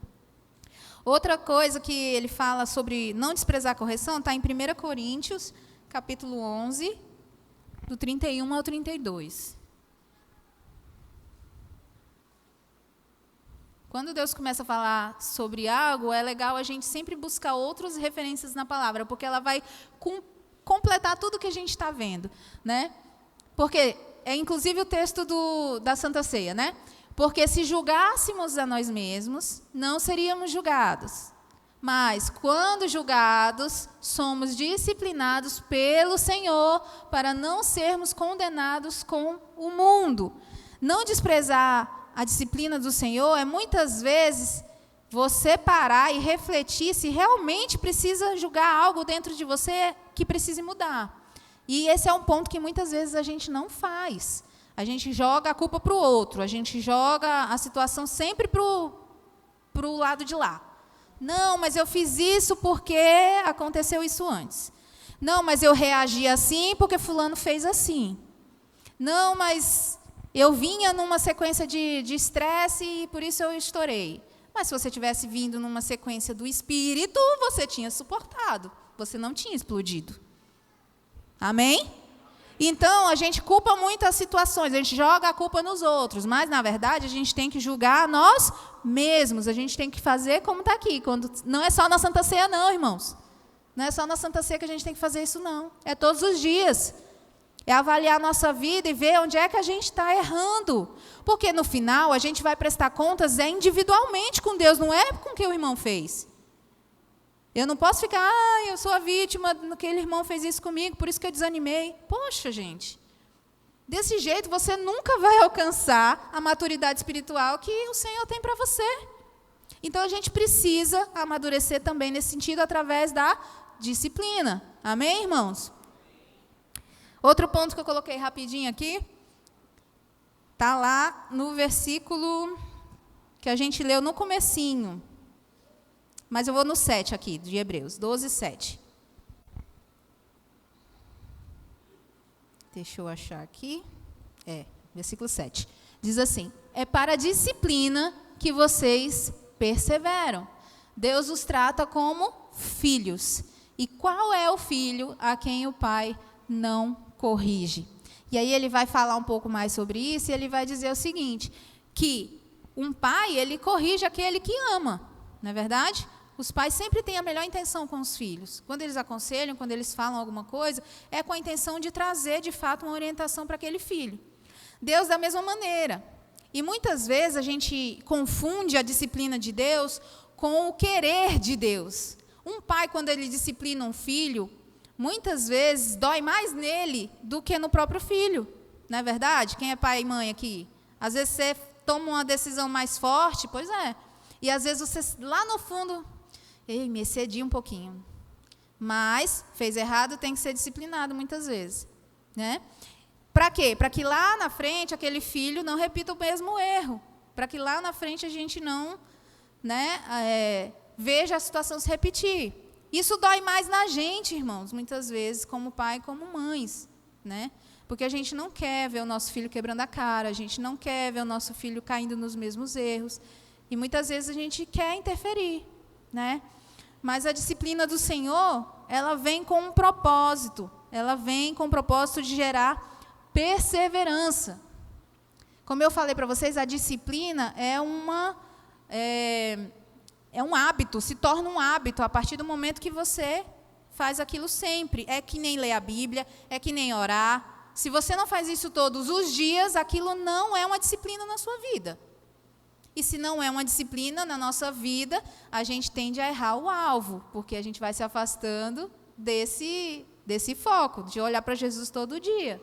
Outra coisa que ele fala sobre não desprezar a correção está em 1 Coríntios, capítulo 11, do 31 ao 32. Quando Deus começa a falar sobre algo, é legal a gente sempre buscar outras referências na palavra, porque ela vai completar tudo que a gente está vendo, né? Porque é inclusive o texto da Santa Ceia, né? Porque se julgássemos a nós mesmos, não seríamos julgados. Mas, quando julgados, somos disciplinados pelo Senhor para não sermos condenados com o mundo. Não desprezar a disciplina do Senhor é, muitas vezes, você parar e refletir se realmente precisa julgar algo dentro de você que precise mudar. E esse é um ponto que, muitas vezes, a gente não faz. A gente joga a culpa para o outro, a gente joga a situação sempre para o lado de lá. Não, mas eu fiz isso porque aconteceu isso antes. Não, mas eu reagi assim porque fulano fez assim. Não, mas eu vinha numa sequência de estresse e por isso eu estourei. Mas se você tivesse vindo numa sequência do Espírito, você tinha suportado. Você não tinha explodido. Amém? Então, a gente culpa muito as situações, a gente joga a culpa nos outros, mas, na verdade, a gente tem que julgar nós mesmos, a gente tem que fazer como está aqui. Não é só na Santa Ceia, não, irmãos. Não é só na Santa Ceia que a gente tem que fazer isso, não. É todos os dias. É avaliar a nossa vida e ver onde é que a gente está errando. Porque, no final, a gente vai prestar contas individualmente com Deus, não é com o que o irmão fez. Eu não posso ficar, eu sou a vítima, aquele irmão fez isso comigo, por isso que eu desanimei. Poxa, gente, desse jeito você nunca vai alcançar a maturidade espiritual que o Senhor tem para você. Então, a gente precisa amadurecer também nesse sentido através da disciplina. Amém, irmãos? Outro ponto que eu coloquei rapidinho aqui, está lá no versículo que a gente leu no comecinho. Mas eu vou no 7 aqui, de Hebreus, 12, 7. Deixa eu achar aqui. Versículo 7. Diz assim: é para a disciplina que vocês perseveram. Deus os trata como filhos. E qual é o filho a quem o pai não corrige? E aí ele vai falar um pouco mais sobre isso, e ele vai dizer o seguinte, que um pai, ele corrige aquele que ama, não é verdade? Os pais sempre têm a melhor intenção com os filhos. Quando eles aconselham, quando eles falam alguma coisa, é com a intenção de trazer, de fato, uma orientação para aquele filho. Deus, da mesma maneira. E muitas vezes a gente confunde a disciplina de Deus com o querer de Deus. Um pai, quando ele disciplina um filho, muitas vezes dói mais nele do que no próprio filho. Não é verdade? Quem é pai e mãe aqui? Às vezes você toma uma decisão mais forte, pois é. E às vezes você, lá no fundo... me excedi um pouquinho. Mas, fez errado, tem que ser disciplinado muitas vezes. Né? Para quê? Para que lá na frente, aquele filho não repita o mesmo erro. Para que lá na frente a gente não veja a situação se repetir. Isso dói mais na gente, irmãos, muitas vezes, como pai e como mães. Né? Porque a gente não quer ver o nosso filho quebrando a cara, a gente não quer ver o nosso filho caindo nos mesmos erros. E muitas vezes a gente quer interferir. Né? Mas a disciplina do Senhor, ela vem com um propósito. Ela vem com o propósito de gerar perseverança. Como eu falei para vocês, a disciplina é um hábito, se torna um hábito a partir do momento que você faz aquilo sempre. É que nem ler a Bíblia, é que nem orar. Se você não faz isso todos os dias, aquilo não é uma disciplina na sua vida. E se não é uma disciplina na nossa vida, a gente tende a errar o alvo, porque a gente vai se afastando desse foco, de olhar para Jesus todo dia.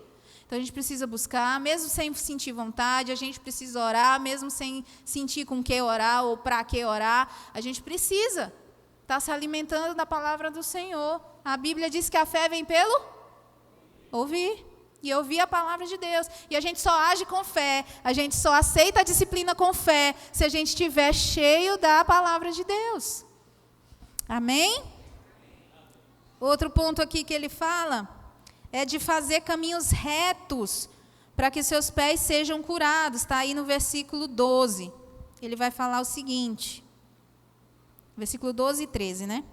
Então a gente precisa buscar, mesmo sem sentir vontade, a gente precisa orar, mesmo sem sentir com que orar ou para que orar, a gente precisa estar se alimentando da palavra do Senhor. A Bíblia diz que a fé vem pelo ouvir. E ouvir a palavra de Deus. E a gente só age com fé, a gente só aceita a disciplina com fé, se a gente estiver cheio da palavra de Deus. Amém? Outro ponto aqui que ele fala é de fazer caminhos retos para que seus pés sejam curados. Está aí no versículo 12. Ele vai falar o seguinte. Versículo 12 e 13, né?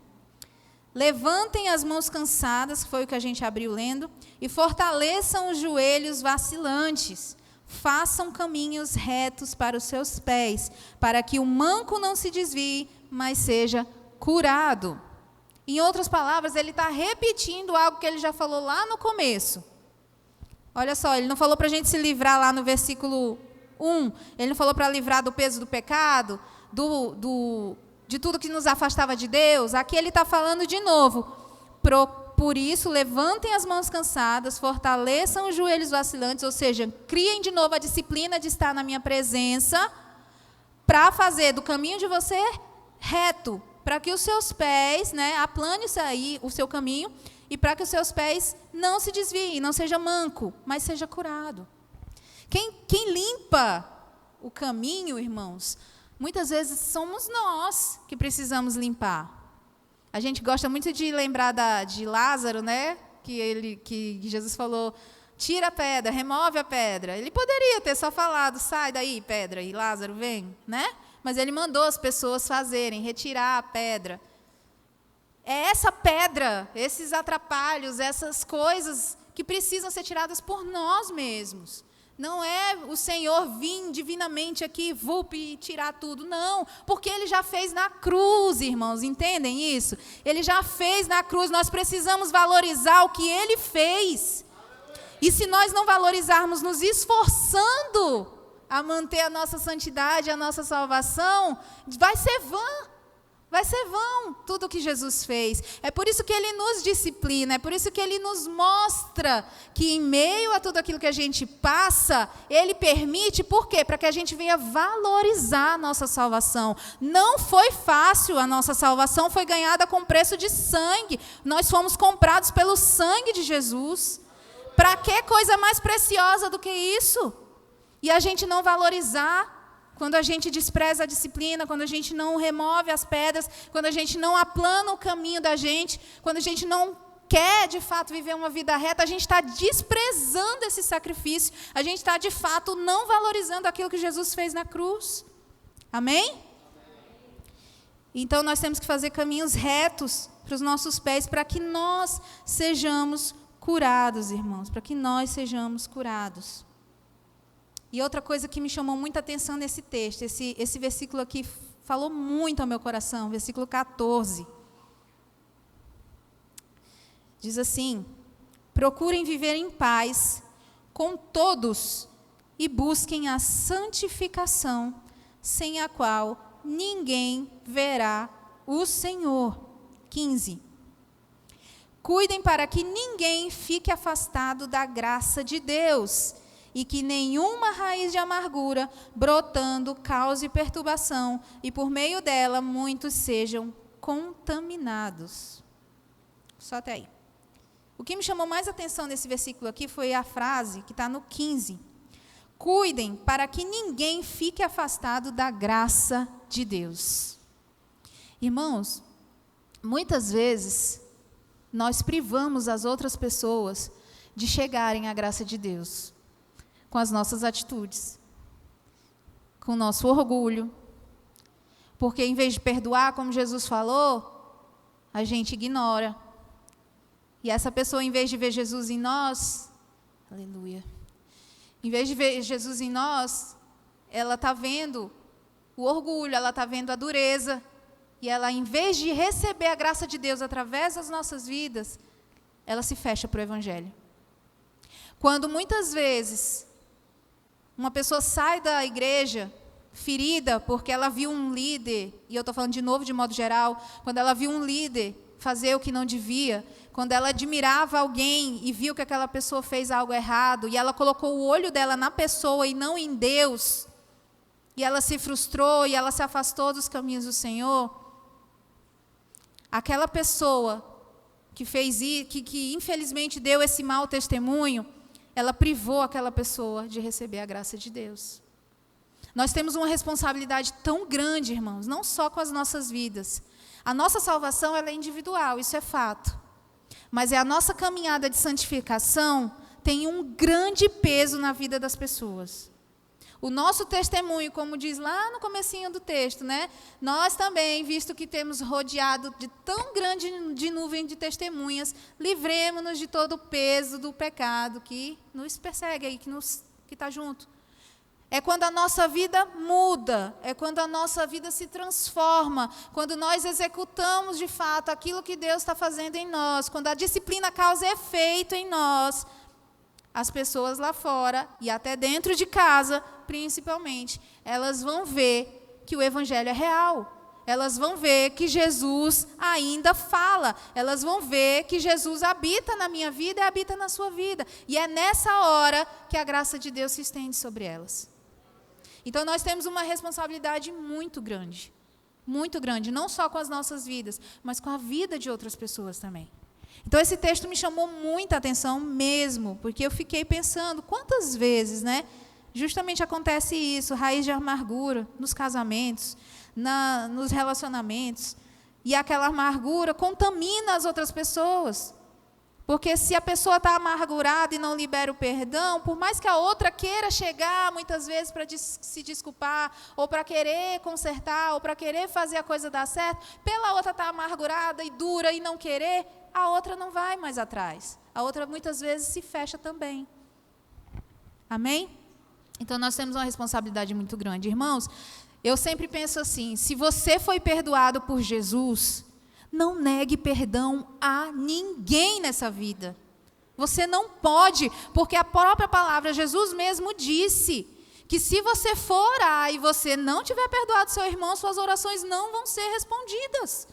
Levantem as mãos cansadas, que foi o que a gente abriu lendo, e fortaleçam os joelhos vacilantes. Façam caminhos retos para os seus pés, para que o manco não se desvie, mas seja curado. Em outras palavras, ele está repetindo algo que ele já falou lá no começo. Olha só, ele não falou para a gente se livrar lá no versículo 1, ele não falou para livrar do peso do pecado, de tudo que nos afastava de Deus. Aqui ele está falando de novo. Por isso, levantem as mãos cansadas, fortaleçam os joelhos vacilantes, ou seja, criem de novo a disciplina de estar na minha presença, para fazer do caminho de você reto, para que os seus pés, né, aplane aí o seu caminho, e para que os seus pés não se desviem, não seja manco, mas seja curado. Quem limpa o caminho, irmãos, muitas vezes somos nós que precisamos limpar. A gente gosta muito de lembrar de Lázaro, né? Que Jesus falou, tira a pedra, remove a pedra. Ele poderia ter só falado, sai daí, pedra, e Lázaro vem, né? Mas ele mandou as pessoas fazerem, retirar a pedra. É essa pedra, esses atrapalhos, essas coisas que precisam ser tiradas por nós mesmos. Não é o Senhor vir divinamente aqui, e tirar tudo. Não, porque Ele já fez na cruz, irmãos, entendem isso? Ele já fez na cruz, nós precisamos valorizar o que Ele fez. E se nós não valorizarmos, nos esforçando a manter a nossa santidade, a nossa salvação, vai ser vã. Vai ser vão tudo o que Jesus fez. É por isso que Ele nos disciplina, é por isso que Ele nos mostra que em meio a tudo aquilo que a gente passa, Ele permite, por quê? Para que a gente venha valorizar a nossa salvação. Não foi fácil, a nossa salvação foi ganhada com preço de sangue. Nós fomos comprados pelo sangue de Jesus. Para que coisa mais preciosa do que isso? E a gente não valorizar. Quando a gente despreza a disciplina, quando a gente não remove as pedras, quando a gente não aplana o caminho da gente, quando a gente não quer, de fato, viver uma vida reta, a gente está desprezando esse sacrifício, a gente está, de fato, não valorizando aquilo que Jesus fez na cruz. Amém? Então, nós temos que fazer caminhos retos para os nossos pés, para que nós sejamos curados, irmãos, para que nós sejamos curados. E outra coisa que me chamou muita atenção nesse texto, esse versículo aqui falou muito ao meu coração, versículo 14. Diz assim, procurem viver em paz com todos e busquem a santificação, sem a qual ninguém verá o Senhor. 15. Cuidem para que ninguém fique afastado da graça de Deus, e que nenhuma raiz de amargura brotando cause perturbação, e por meio dela muitos sejam contaminados. Só até aí. O que me chamou mais atenção nesse versículo aqui foi a frase que está no 15. Cuidem para que ninguém fique afastado da graça de Deus. Irmãos, muitas vezes nós privamos as outras pessoas de chegarem à graça de Deus, com as nossas atitudes, com o nosso orgulho, porque em vez de perdoar, como Jesus falou, a gente ignora. E essa pessoa, em vez de ver Jesus em nós, aleluia, em vez de ver Jesus em nós, ela está vendo o orgulho, ela está vendo a dureza, e ela, em vez de receber a graça de Deus através das nossas vidas, ela se fecha para o Evangelho. Quando muitas vezes uma pessoa sai da igreja ferida porque ela viu um líder, e eu estou falando de novo de modo geral, quando ela viu um líder fazer o que não devia, quando ela admirava alguém e viu que aquela pessoa fez algo errado, e ela colocou o olho dela na pessoa e não em Deus, e ela se frustrou e ela se afastou dos caminhos do Senhor, aquela pessoa que fez isso, que infelizmente deu esse mau testemunho, ela privou aquela pessoa de receber a graça de Deus. Nós temos uma responsabilidade tão grande, irmãos, não só com as nossas vidas. A nossa salvação ela é individual, isso é fato. Mas a nossa caminhada de santificação tem um grande peso na vida das pessoas. O nosso testemunho, como diz lá no comecinho do texto, né? Nós também, visto que temos rodeado de tão grande de nuvem de testemunhas, livremos-nos de todo o peso do pecado que nos persegue aí, que está junto. É quando a nossa vida muda, é quando a nossa vida se transforma, quando nós executamos de fato aquilo que Deus está fazendo em nós, quando a disciplina causa efeito em nós, as pessoas lá fora e até dentro de casa, principalmente, elas vão ver que o Evangelho é real. Elas vão ver que Jesus ainda fala. Elas vão ver que Jesus habita na minha vida e habita na sua vida. E é nessa hora que a graça de Deus se estende sobre elas. Então, nós temos uma responsabilidade muito grande, não só com as nossas vidas, mas com a vida de outras pessoas também. Então, esse texto me chamou muita atenção mesmo, porque eu fiquei pensando, quantas vezes, né, justamente acontece isso, raiz de amargura nos casamentos, nos relacionamentos, e aquela amargura contamina as outras pessoas. Porque se a pessoa está amargurada e não libera o perdão, por mais que a outra queira chegar, muitas vezes, para se desculpar, ou para querer consertar, ou para querer fazer a coisa dar certo, pela outra estar amargurada e dura e não querer, a outra não vai mais atrás. A outra, muitas vezes, se fecha também. Amém? Então, nós temos uma responsabilidade muito grande. Irmãos, eu sempre penso assim, se você foi perdoado por Jesus, não negue perdão a ninguém nessa vida. Você não pode, porque a própria palavra, Jesus mesmo disse, que se você for orar e você não tiver perdoado seu irmão, suas orações não vão ser respondidas.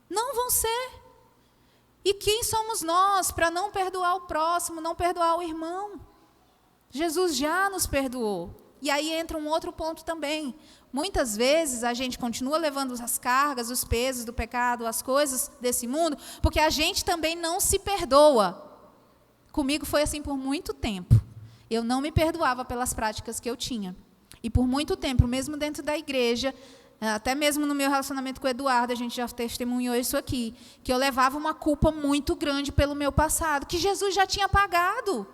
Não vão ser. E quem somos nós para não perdoar o próximo, não perdoar o irmão? Jesus já nos perdoou. E aí entra um outro ponto também. Muitas vezes a gente continua levando as cargas, os pesos do pecado, as coisas desse mundo, porque a gente também não se perdoa. Comigo foi assim por muito tempo. Eu não me perdoava pelas práticas que eu tinha. E por muito tempo, mesmo dentro da igreja, até mesmo no meu relacionamento com o Eduardo, a gente já testemunhou isso aqui, que eu levava uma culpa muito grande pelo meu passado, que Jesus já tinha pagado,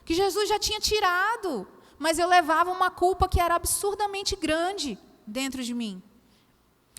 que Jesus já tinha tirado, mas eu levava uma culpa que era absurdamente grande dentro de mim.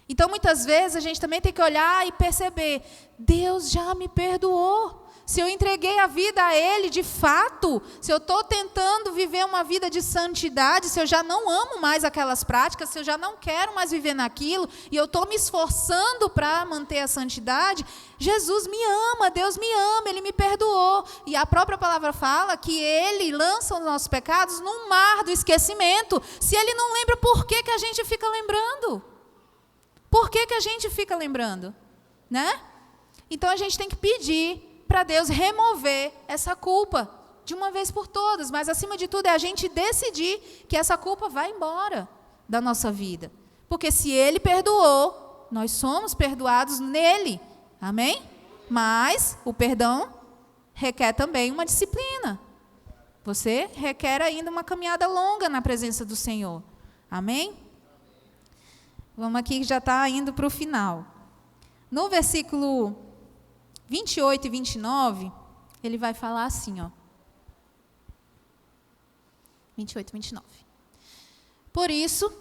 Então, muitas vezes, a gente também tem que olhar e perceber, Deus já me perdoou. Se eu entreguei a vida a Ele, de fato, se eu estou tentando viver uma vida de santidade, se eu já não amo mais aquelas práticas, se eu já não quero mais viver naquilo, e eu estou me esforçando para manter a santidade, Jesus me ama, Deus me ama, Ele me perdoou. E a própria palavra fala que Ele lança os nossos pecados num mar do esquecimento. Se Ele não lembra, por que que a gente fica lembrando? Por que que a gente fica lembrando? Né? Então, a gente tem que pedir para Deus remover essa culpa de uma vez por todas, mas acima de tudo é a gente decidir que essa culpa vai embora da nossa vida, porque se Ele perdoou, nós somos perdoados nele, amém? Mas o perdão requer também uma disciplina, você requer ainda uma caminhada longa na presença do Senhor, amém? Vamos aqui que já está indo para o final. No versículo 28 e 29, ele vai falar assim, ó. 28 e 29. Por isso,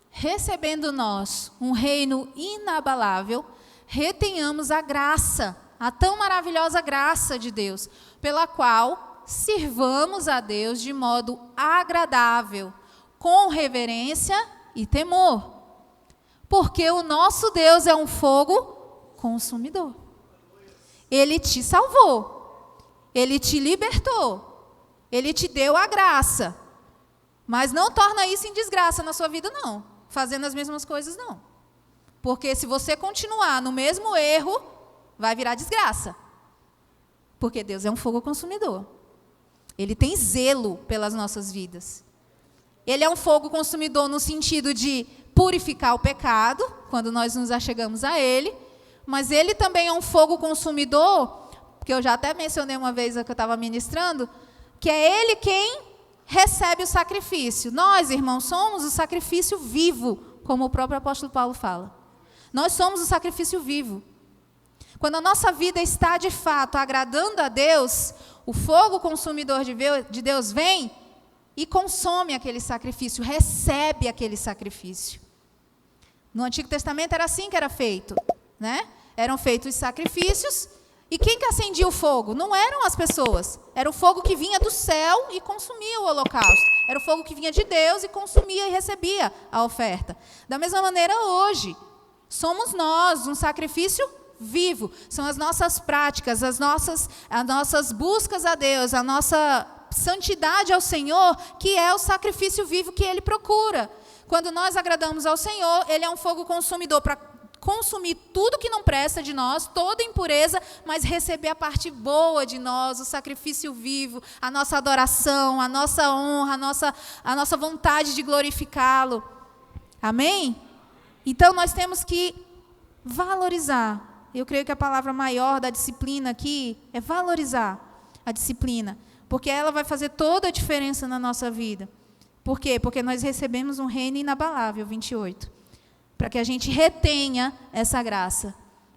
recebendo nós um reino inabalável, retenhamos a graça, a tão maravilhosa graça de Deus, pela qual sirvamos a Deus de modo agradável, com reverência e temor. Porque o nosso Deus é um fogo consumidor. Ele te salvou, Ele te libertou, Ele te deu a graça, mas não torna isso em desgraça na sua vida, não, fazendo as mesmas coisas, não. Porque se você continuar no mesmo erro, vai virar desgraça. Porque Deus é um fogo consumidor. Ele tem zelo pelas nossas vidas. Ele é um fogo consumidor no sentido de purificar o pecado, quando nós nos achegamos a Ele. Mas Ele também é um fogo consumidor, que eu já até mencionei uma vez que eu estava ministrando, que é Ele quem recebe o sacrifício. Nós, irmãos, somos o sacrifício vivo, como o próprio apóstolo Paulo fala. Nós somos o sacrifício vivo. Quando a nossa vida está, de fato, agradando a Deus, o fogo consumidor de Deus vem e consome aquele sacrifício, recebe aquele sacrifício. No Antigo Testamento era assim que era feito, né? Eram feitos os sacrifícios, e quem que acendia o fogo? Não eram as pessoas, era o fogo que vinha do céu e consumia o holocausto. Era o fogo que vinha de Deus e consumia e recebia a oferta. Da mesma maneira hoje, somos nós um sacrifício vivo. São as nossas práticas, as nossas buscas a Deus, a nossa santidade ao Senhor, que é o sacrifício vivo que Ele procura. Quando nós agradamos ao Senhor, Ele é um fogo consumidor para consumir tudo que não presta de nós, toda impureza, mas receber a parte boa de nós, o sacrifício vivo, a nossa adoração, a nossa honra, a nossa vontade de glorificá-lo. Amém? Então nós temos que valorizar. Eu creio que a palavra maior da disciplina aqui é valorizar a disciplina, porque ela vai fazer toda a diferença na nossa vida. Por quê? Porque nós recebemos um reino inabalável, 28. Para que a gente retenha essa graça.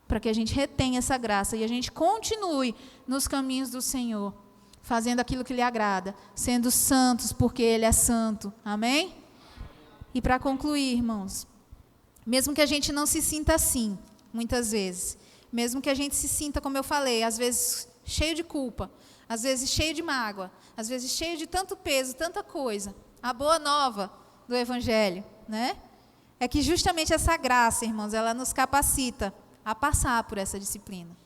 Para que a gente retenha essa graça e a gente continue nos caminhos do Senhor, fazendo aquilo que lhe agrada, sendo santos porque Ele é santo. Amém? E para concluir, irmãos, mesmo que a gente não se sinta assim, muitas vezes, mesmo que a gente se sinta, como eu falei, às vezes cheio de culpa, às vezes cheio de mágoa, às vezes cheio de tanto peso, tanta coisa, a boa nova do Evangelho, né? É que justamente essa graça, irmãos, ela nos capacita a passar por essa disciplina.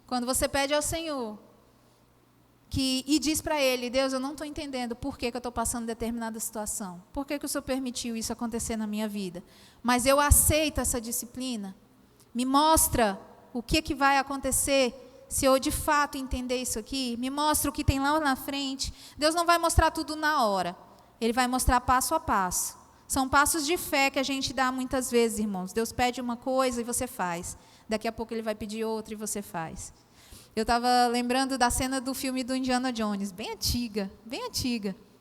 Quando você pede ao Senhor e diz para Ele, Deus, eu não estou entendendo por que eu estou passando determinada situação, por que o Senhor permitiu isso acontecer na minha vida, mas eu aceito essa disciplina, me mostra o que vai acontecer se eu de fato entender isso aqui, me mostra o que tem lá na frente. Deus não vai mostrar tudo na hora, Ele vai mostrar passo a passo. São passos de fé que a gente dá muitas vezes, irmãos. Deus pede uma coisa e você faz. Daqui a pouco Ele vai pedir outra e você faz. Eu estava lembrando da cena do filme do Indiana Jones, bem antiga,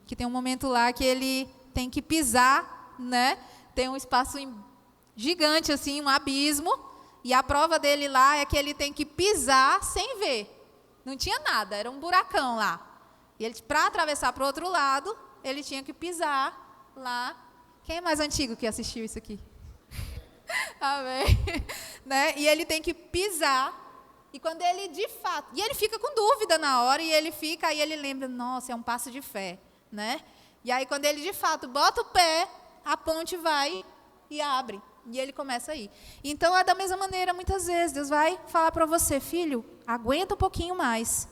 que tem um momento lá que ele tem que pisar, né? Tem um espaço gigante, assim, um abismo, e a prova dele lá é que ele tem que pisar sem ver. Não tinha nada, era um buracão lá. E ele, para atravessar para o outro lado, ele tinha que pisar lá. Quem é mais antigo que assistiu isso aqui? Amém. Né? E ele tem que pisar. E quando ele de fato... E ele fica com dúvida na hora. E ele fica... Aí ele lembra... Nossa, é um passo de fé. Né? E aí quando ele de fato bota o pé, a ponte vai e abre. E ele começa a ir. Então é da mesma maneira, muitas vezes. Deus vai falar para você, filho, aguenta um pouquinho mais.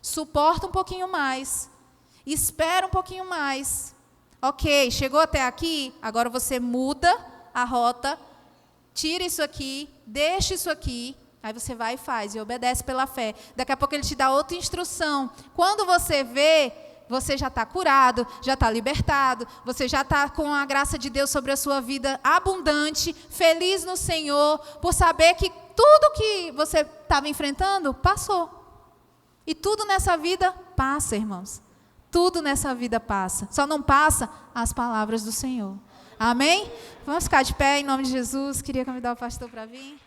Suporta um pouquinho mais. Espera um pouquinho mais. Ok, chegou até aqui, agora você muda a rota, tira isso aqui, deixa isso aqui, aí você vai e faz, e obedece pela fé. Daqui a pouco Ele te dá outra instrução. Quando você vê, você já está curado, já está libertado, você já está com a graça de Deus sobre a sua vida abundante, feliz no Senhor, por saber que tudo que você estava enfrentando, passou. E tudo nessa vida passa, irmãos. Tudo nessa vida passa. Só não passa as palavras do Senhor. Amém? Vamos ficar de pé em nome de Jesus. Queria convidar o pastor para vir.